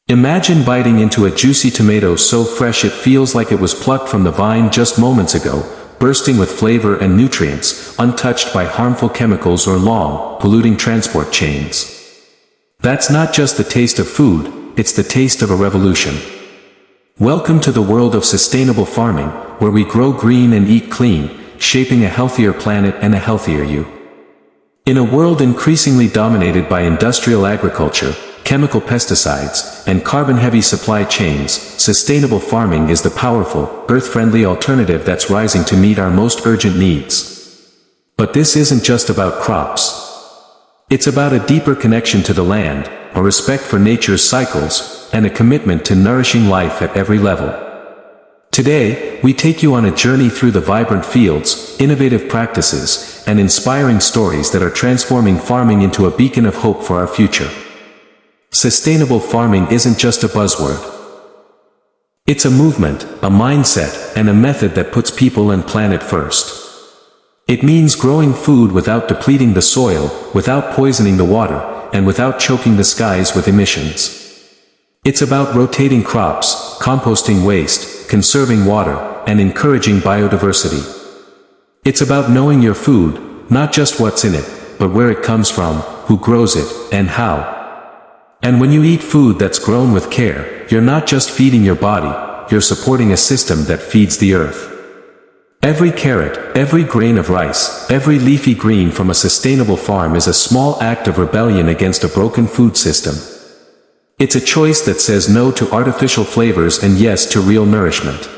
Imagine biting into a juicy tomato so fresh it feels like it was plucked from the vine just moments ago, bursting with flavor and nutrients, untouched by harmful chemicals or long, polluting transport chains. That's not just the taste of food, it's the taste of a revolution. Welcome to the world of sustainable farming, where we grow green and eat clean, shaping a healthier planet and a healthier you. In a world increasingly dominated by industrial agriculture, chemical pesticides, and carbon-heavy supply chains, sustainable farming is the powerful, earth-friendly alternative that's rising to meet our most urgent needs. But this isn't just about crops. It's about a deeper connection to the land, a respect for nature's cycles, and a commitment to nourishing life at every level. Today, we take you on a journey through the vibrant fields, innovative practices, and inspiring stories that are transforming farming into a beacon of hope for our future. Sustainable farming isn't just a buzzword. It's a movement, a mindset, and a method that puts people and planet first. It means growing food without depleting the soil, without poisoning the water, and without choking the skies with emissions. It's about rotating crops, composting waste, conserving water, and encouraging biodiversity. It's about knowing your food, not just what's in it, but where it comes from, who grows it, and how. And when you eat food that's grown with care, you're not just feeding your body, you're supporting a system that feeds the earth. Every carrot, every grain of rice, every leafy green from a sustainable farm is a small act of rebellion against a broken food system. It's a choice that says no to artificial flavors and yes to real nourishment.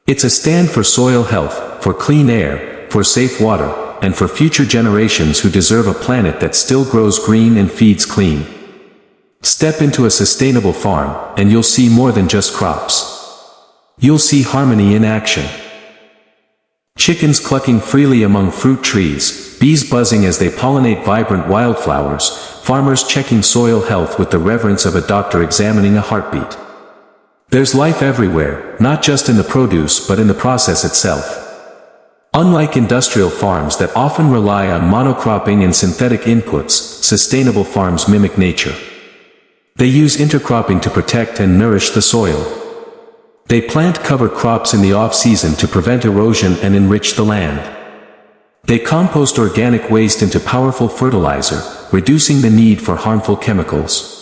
It's a stand for soil health, for clean air, for safe water, and for future generations who deserve a planet that still grows green and feeds clean. Step into a sustainable farm, and you'll see more than just crops. You'll see harmony in action. Chickens clucking freely among fruit trees, bees buzzing as they pollinate vibrant wildflowers, farmers checking soil health with the reverence of a doctor examining a heartbeat. There's life everywhere, not just in the produce but in the process itself. Unlike industrial farms that often rely on monocropping and synthetic inputs, sustainable farms mimic nature. They use intercropping to protect and nourish the soil. They plant cover crops in the off-season to prevent erosion and enrich the land. They compost organic waste into powerful fertilizer, reducing the need for harmful chemicals.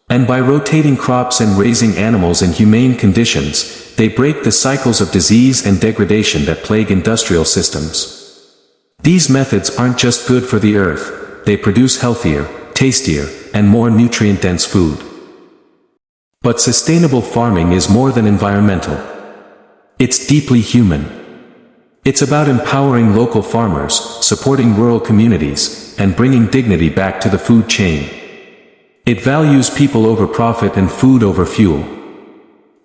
And by rotating crops and raising animals in humane conditions, they break the cycles of disease and degradation that plague industrial systems. These methods aren't just good for the earth, they produce healthier, tastier, and more nutrient-dense food. But sustainable farming is more than environmental. It's deeply human. It's about empowering local farmers, supporting rural communities, and bringing dignity back to the food chain. It values people over profit and food over fuel.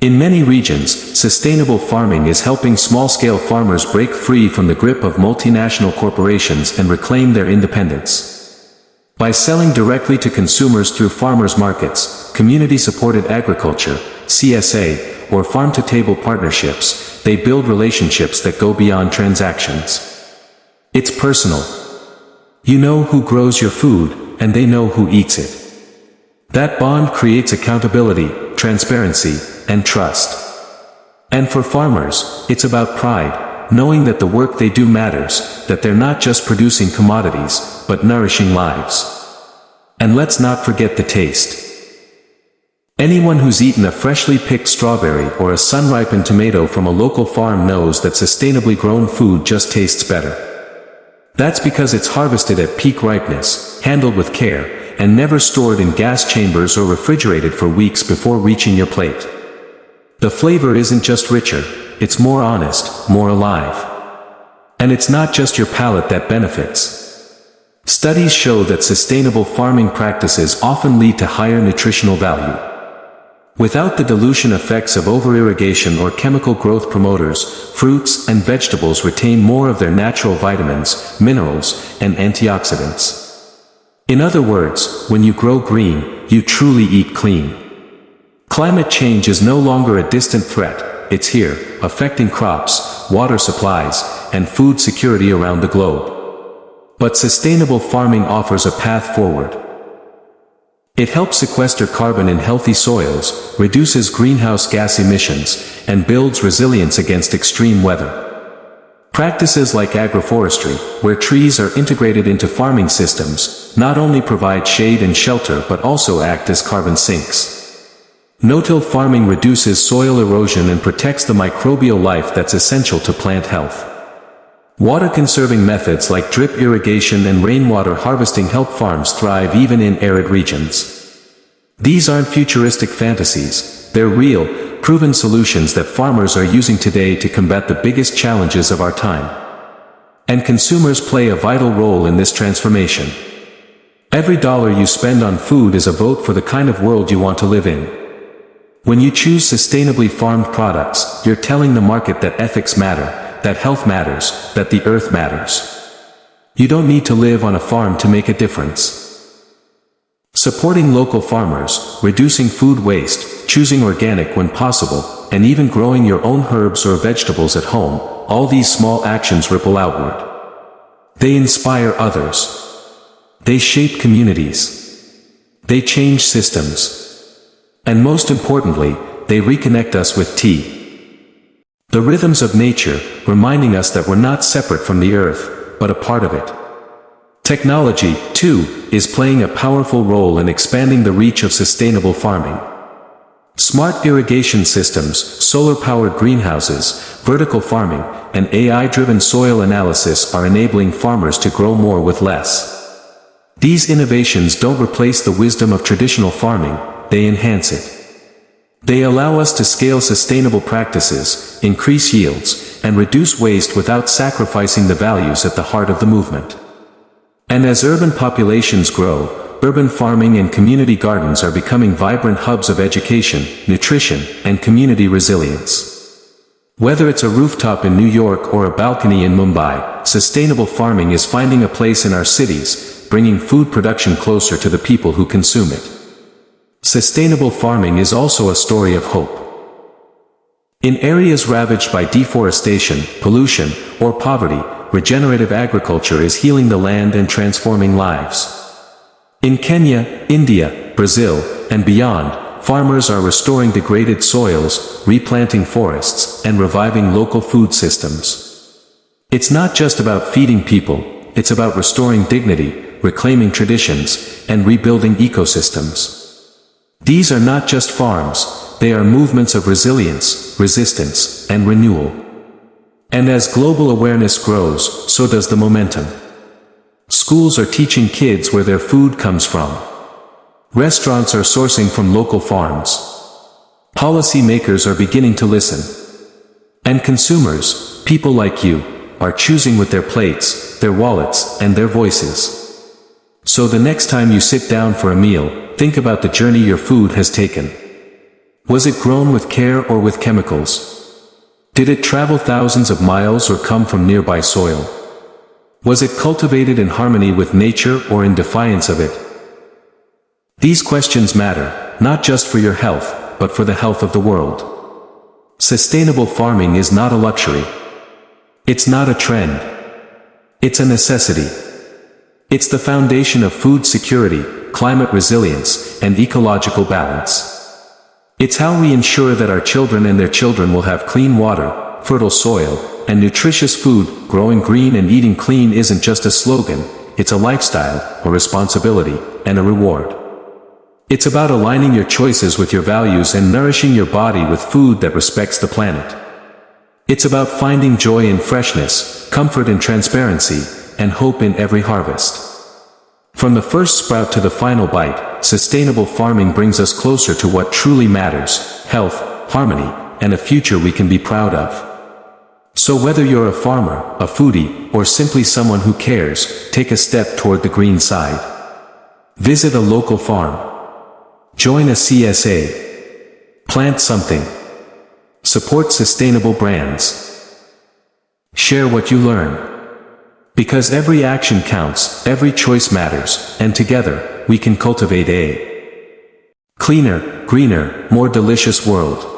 In many regions, sustainable farming is helping small-scale farmers break free from the grip of multinational corporations and reclaim their independence. By selling directly to consumers through farmers' markets, community-supported agriculture, CSA, or farm-to-table partnerships, they build relationships that go beyond transactions. It's personal. You know who grows your food, and they know who eats it. That bond creates accountability, transparency, and trust. And for farmers, it's about pride, knowing that the work they do matters, that they're not just producing commodities, but nourishing lives. And let's not forget the taste. Anyone who's eaten a freshly picked strawberry or a sun-ripened tomato from a local farm knows that sustainably grown food just tastes better. That's because it's harvested at peak ripeness, handled with care, and never stored in gas chambers or refrigerated for weeks before reaching your plate. The flavor isn't just richer, it's more honest, more alive. And it's not just your palate that benefits. Studies show that sustainable farming practices often lead to higher nutritional value. Without the dilution effects of over-irrigation or chemical growth promoters, fruits and vegetables retain more of their natural vitamins, minerals, and antioxidants. In other words, when you grow green, you truly eat clean. Climate change is no longer a distant threat, it's here, affecting crops, water supplies, and food security around the globe. But sustainable farming offers a path forward. It helps sequester carbon in healthy soils, reduces greenhouse gas emissions, and builds resilience against extreme weather. Practices like agroforestry, where trees are integrated into farming systems, not only provide shade and shelter but also act as carbon sinks. No-till farming reduces soil erosion and protects the microbial life that's essential to plant health. Water-conserving methods like drip irrigation and rainwater harvesting help farms thrive even in arid regions. These aren't futuristic fantasies, they're real, proven solutions that farmers are using today to combat the biggest challenges of our time. And consumers play a vital role in this transformation. Every dollar you spend on food is a vote for the kind of world you want to live in. When you choose sustainably farmed products, you're telling the market that ethics matter, that health matters, that the earth matters. You don't need to live on a farm to make a difference. Supporting local farmers, reducing food waste, choosing organic when possible, and even growing your own herbs or vegetables at home, all these small actions ripple outward. They inspire others. They shape communities. They change systems. And most importantly, they reconnect us with tea. The rhythms of nature, reminding us that we're not separate from the earth, but a part of it. Technology, too, is playing a powerful role in expanding the reach of sustainable farming. Smart irrigation systems, solar-powered greenhouses, vertical farming, and AI-driven soil analysis are enabling farmers to grow more with less. These innovations don't replace the wisdom of traditional farming, they enhance it. They allow us to scale sustainable practices, increase yields, and reduce waste without sacrificing the values at the heart of the movement. And as urban populations grow, urban farming and community gardens are becoming vibrant hubs of education, nutrition, and community resilience. Whether it's a rooftop in New York or a balcony in Mumbai, sustainable farming is finding a place in our cities, bringing food production closer to the people who consume it. Sustainable farming is also a story of hope. In areas ravaged by deforestation, pollution, or poverty, regenerative agriculture is healing the land and transforming lives. In Kenya, India, Brazil, and beyond, farmers are restoring degraded soils, replanting forests, and reviving local food systems. It's not just about feeding people, it's about restoring dignity, reclaiming traditions, and rebuilding ecosystems. These are not just farms, they are movements of resilience, resistance, and renewal. And as global awareness grows, so does the momentum. Schools are teaching kids where their food comes from. Restaurants are sourcing from local farms. Policy makers are beginning to listen. And consumers, people like you, are choosing with their plates, their wallets, and their voices. So the next time you sit down for a meal, think about the journey your food has taken. Was it grown with care or with chemicals? Did it travel thousands of miles or come from nearby soil? Was it cultivated in harmony with nature or in defiance of it? These questions matter, not just for your health, but for the health of the world. Sustainable farming is not a luxury. It's not a trend. It's a necessity. It's the foundation of food security, climate resilience, and ecological balance. It's how we ensure that our children and their children will have clean water, fertile soil, and nutritious food. Growing green and eating clean isn't just a slogan, it's a lifestyle, a responsibility, and a reward. It's about aligning your choices with your values and nourishing your body with food that respects the planet. It's about finding joy in freshness, comfort in transparency, and hope in every harvest. From the first sprout to the final bite, sustainable farming brings us closer to what truly matters: health, harmony, and a future we can be proud of. So whether you're a farmer, a foodie, or simply someone who cares, take a step toward the green side. Visit a local farm. Join a CSA. Plant something. Support sustainable brands. Share what you learn. Because every action counts, every choice matters, and together, we can cultivate a cleaner, greener, more delicious world.